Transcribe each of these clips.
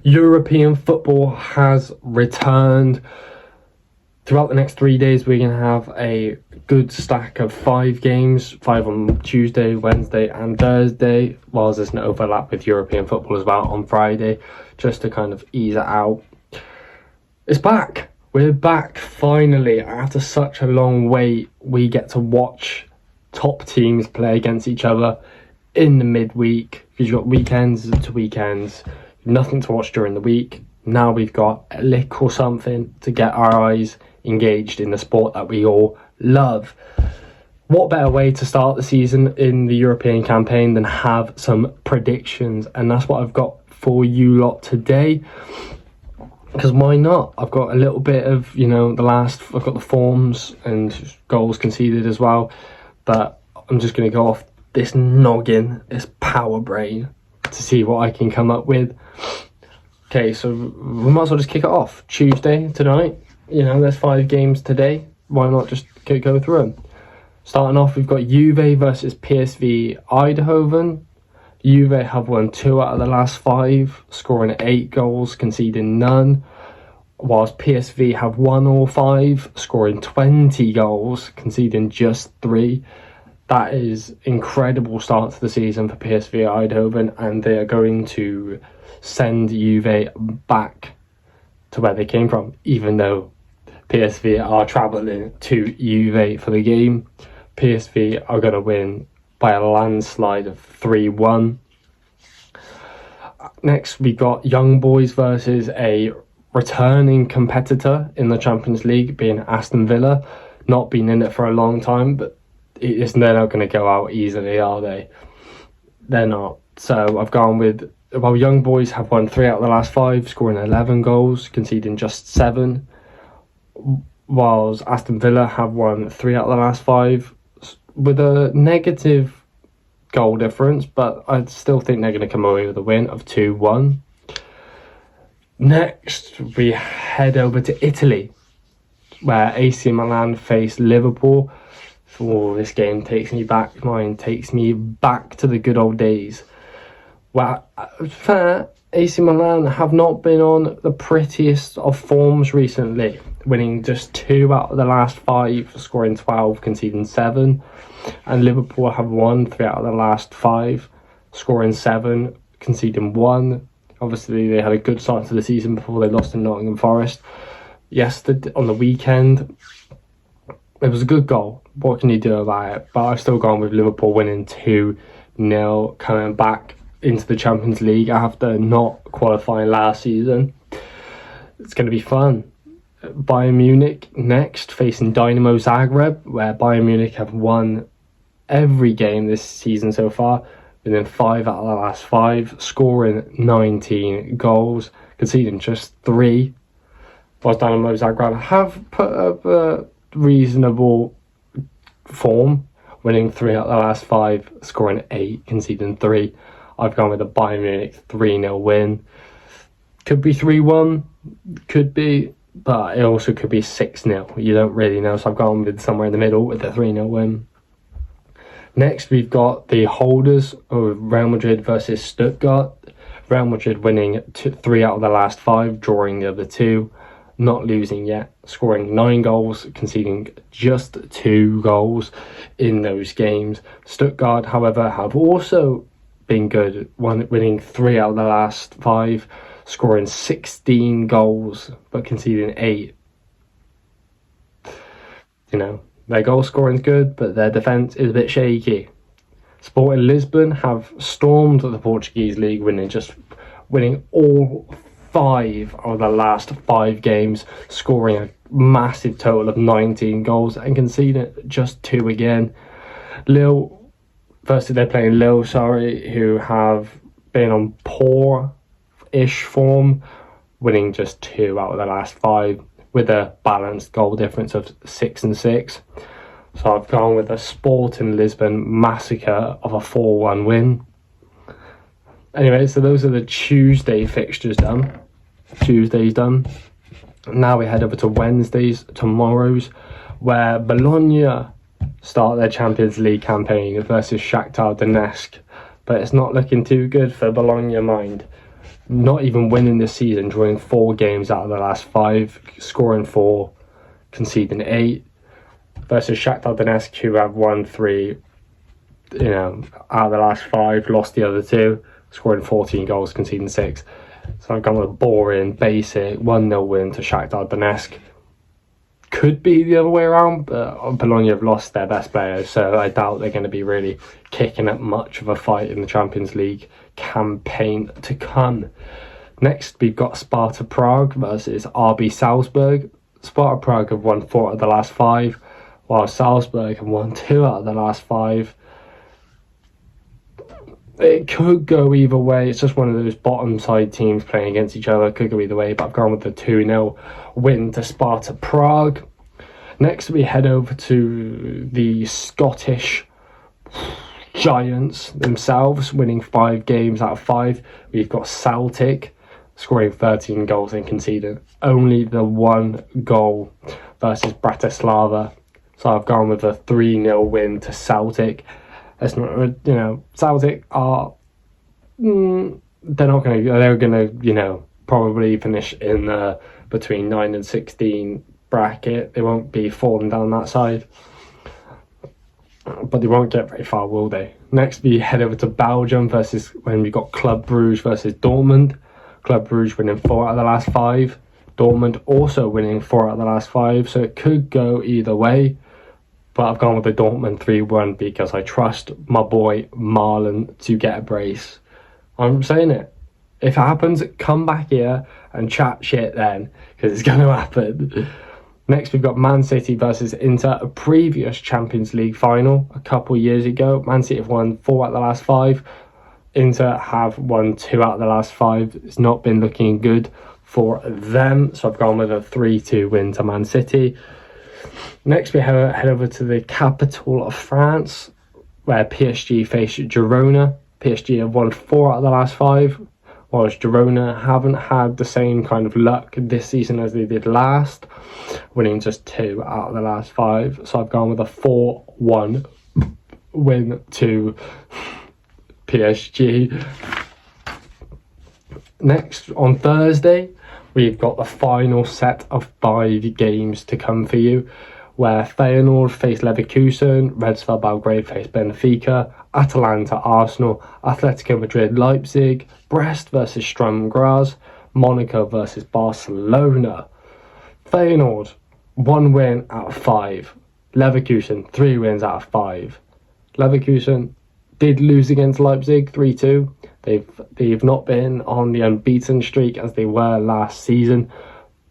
European football has returned. Throughout the next 3 days, we're going to have a good stack of 5 games, 5 on Tuesday, Wednesday and Thursday, whilst there's an overlap with European football as well on Friday, just to kind of ease it out. It's back. We're back finally. After such a long wait, we get to watch top teams play against each other in the midweek, because you've got weekends to weekends, nothing to watch during the week. Now we've got a lick or something to get our eyes engaged in the sport that we all love. What better way to start the season in the European campaign than have some predictions? And that's what I've got for you lot today. Because why not? I've got a little bit of, I've got the forms and goals conceded as well. But I'm just going to go off this noggin, this power brain, to see what I can come up with. Okay, so we might as well just kick it off. Tuesday, tonight. There's 5 games today. Why not just go through them? Starting off, we've got Juve versus PSV Eindhoven. Juve have won 2 out of the last 5, scoring 8 goals, conceding none. Whilst PSV have won all 5, scoring 20 goals, conceding just 3. That is incredible start to the season for PSV Eindhoven, and they are going to send Juve back to where they came from, even though PSV are travelling to Juve for the game. PSV are going to win by a landslide of 3-1. Next, we got Young Boys versus a returning competitor in the Champions League, being Aston Villa. Not been in it for a long time, but they're not going to go out easily, are they? They're not. So I've gone with, Young Boys have won 3 out of the last 5, scoring 11 goals, conceding just 7. Whilst Aston Villa have won 3 out of the last 5 with a negative goal difference, but I still think they're going to come away with a win of 2-1. Next, we head over to Italy, where AC Milan face Liverpool. This game takes me back to the good old days. Well, fair, AC Milan have not been on the prettiest of forms recently, winning just 2 out of the last 5, scoring 12, conceding 7. And Liverpool have won 3 out of the last 5, scoring 7, conceding 1. Obviously, they had a good start to the season before they lost to Nottingham Forest. Yesterday, on the weekend, it was a good goal. What can you do about it? But I've still gone with Liverpool winning 2-0, coming back into the Champions League after not qualifying last season. It's going to be fun. Bayern Munich next, facing Dynamo Zagreb, where Bayern Munich have won every game this season so far, winning 5 out of the last 5, scoring 19 goals, conceding just 3. Whilst Dynamo Zagreb have put up a reasonable form, winning 3 out of the last 5, scoring 8, conceding 3. I've gone with a Bayern Munich 3-0 win. Could be 3-1, could be, but it also could be 6-0. You don't really know, so I've gone with somewhere in the middle with a 3-0 win. Next, we've got the holders of Real Madrid versus Stuttgart. Real Madrid winning 3 out of the last 5, drawing the other 2. Not losing yet, scoring 9 goals, conceding just 2 goals in those games. Stuttgart, however, have also been good, winning 3 out of the last 5, scoring 16 goals, but conceding 8. Their goal scoring's good, but their defence is a bit shaky. Sporting Lisbon have stormed the Portuguese league, winning all 5 of the last 5 games, scoring a massive total of 19 goals and conceding just 2 again. They're playing Lille, who have been on poor-ish form, winning just 2 out of the last 5 with a balanced goal difference of 6 and 6. So I've gone with a Sporting Lisbon massacre of a 4-1 win. Anyway, so those are the Tuesday fixtures done. Tuesday's done. Now we head over to Wednesdays, tomorrow's, where Bologna start their Champions League campaign versus Shakhtar Donetsk. But it's not looking too good for Bologna, mind. not even winning this season, drawing 4 games out of the last 5, scoring 4, conceding 8, versus Shakhtar Donetsk, who have won 3, out of the last 5, lost the other 2, scoring 14 goals, conceding 6. So I've gone with a boring, basic 1-0 win to Shakhtar Donetsk. Could be the other way around, but Bologna have lost their best players, so I doubt they're going to be really kicking up much of a fight in the Champions League campaign to come. Next, we've got Sparta Prague versus RB Salzburg. Sparta Prague have won 4 out of the last 5, while Salzburg have won 2 out of the last 5. It could go either way. It's just one of those bottom side teams playing against each other. It could go either way, but I've gone with the 2-0 win to Sparta Prague. Next, we head over to the Scottish Giants themselves, winning 5 games out of 5. We've got Celtic scoring 13 goals and conceding only the 1 goal versus Bratislava. So I've gone with a 3-0 win to Celtic. It's not, Celtic are, they're gonna, probably finish in the between 9 and 16 bracket. They won't be falling down that side, but they won't get very far, will they? Next, we head over to Belgium when we got Club Brugge versus Dortmund. Club Brugge winning 4 out of the last 5. Dortmund also winning 4 out of the last 5, so it could go either way. But I've gone with the Dortmund 3-1 because I trust my boy Marlon to get a brace. I'm saying it. If it happens, come back here and chat shit then, because it's going to happen. Next, we've got Man City versus Inter, a previous Champions League final a couple years ago. Man City have won 4 out of the last 5. Inter have won 2 out of the last 5. It's not been looking good for them, so I've gone with a 3-2 win to Man City. Next, we head over to the capital of France, where PSG face Girona. PSG have won 4 out of the last 5, whilst Girona haven't had the same kind of luck this season as they did last, winning just 2 out of the last 5. So I've gone with a 4-1 win to PSG. Next, on Thursday, we've got the final set of 5 games to come for you, where Feyenoord face Leverkusen, Red Star Belgrade face Benfica, Atalanta Arsenal, Atletico Madrid Leipzig, Brest versus Sturm Graz, Monaco versus Barcelona. Feyenoord, 1 win out of 5. Leverkusen, 3 wins out of 5. Leverkusen did lose against Leipzig 3-2. They've not been on the unbeaten streak as they were last season,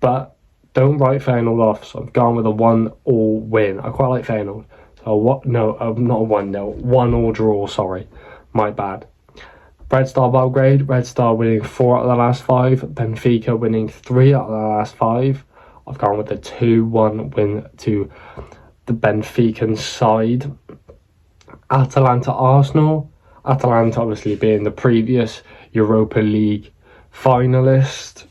but don't write Feyenoord off. So I've gone with a 1-1 win. I quite like Feyenoord. So not a 1-0, 1-1 draw. Sorry, my bad. Red Star Belgrade, Red Star winning 4 out of the last 5. Benfica winning 3 out of the last 5. I've gone with a 2-1 win to the Benfican side. Atalanta Arsenal. Atalanta obviously being the previous Europa League finalist.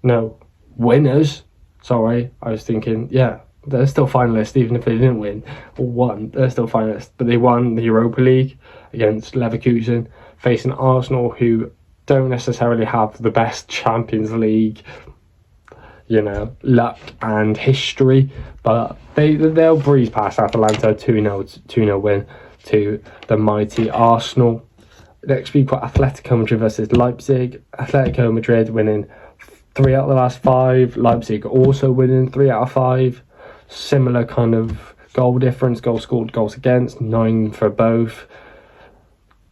No, winners. Sorry, I was thinking, yeah, they're still finalists even if they didn't win or won. They're still finalists, but they won the Europa League against Leverkusen, facing Arsenal, who don't necessarily have the best Champions League, luck and history, but they'll breeze past Atalanta. 2-0 win to the mighty Arsenal. Next, we've got Atletico Madrid versus Leipzig. Atletico Madrid winning 3 out of the last 5. Leipzig also winning 3 out of 5. Similar kind of goal difference, goals scored, goals against, 9 for both.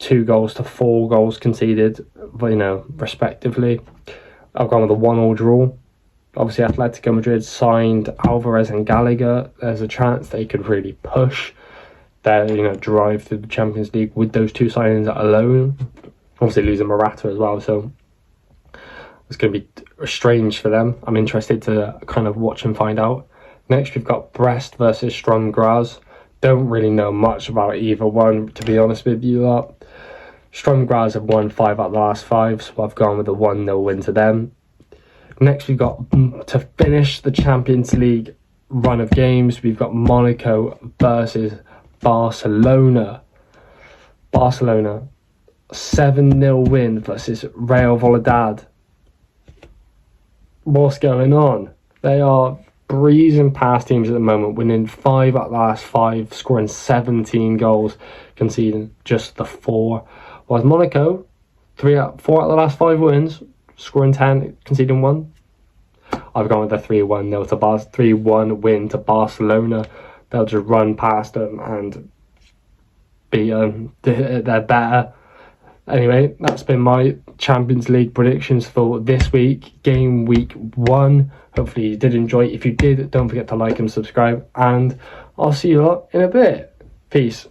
2 goals to 4 goals conceded, respectively. I've gone with a 1-1 draw. Obviously, Atletico Madrid signed Alvarez and Gallagher. There's a chance they could really push their, drive through the Champions League with those 2 signings alone. Obviously, losing Morata as well, so it's going to be strange for them. I'm interested to kind of watch and find out. Next, we've got Brest versus Sturm Graz. Don't really know much about either one, to be honest with you lot. Sturm Graz have won 5 out of the last 5, so I've gone with a 1-0 win to them. Next, we've got, to finish the Champions League run of games, we've got Monaco versus Barcelona. Barcelona, 7-0 win versus Real Valladolid. What's going on? They are breezing past teams at the moment, winning 5 out of the last 5, scoring 17 goals, conceding just the 4. Whilst Monaco, 4 out of the last 5 wins, scoring 10, conceding 1. I've gone with the 3-1 win to Barcelona. They'll just run past them and beat them. They're better. Anyway, that's been my Champions League predictions for this week, game week 1. Hopefully you did enjoy. If you did, don't forget to like and subscribe, and I'll see you lot in a bit. Peace.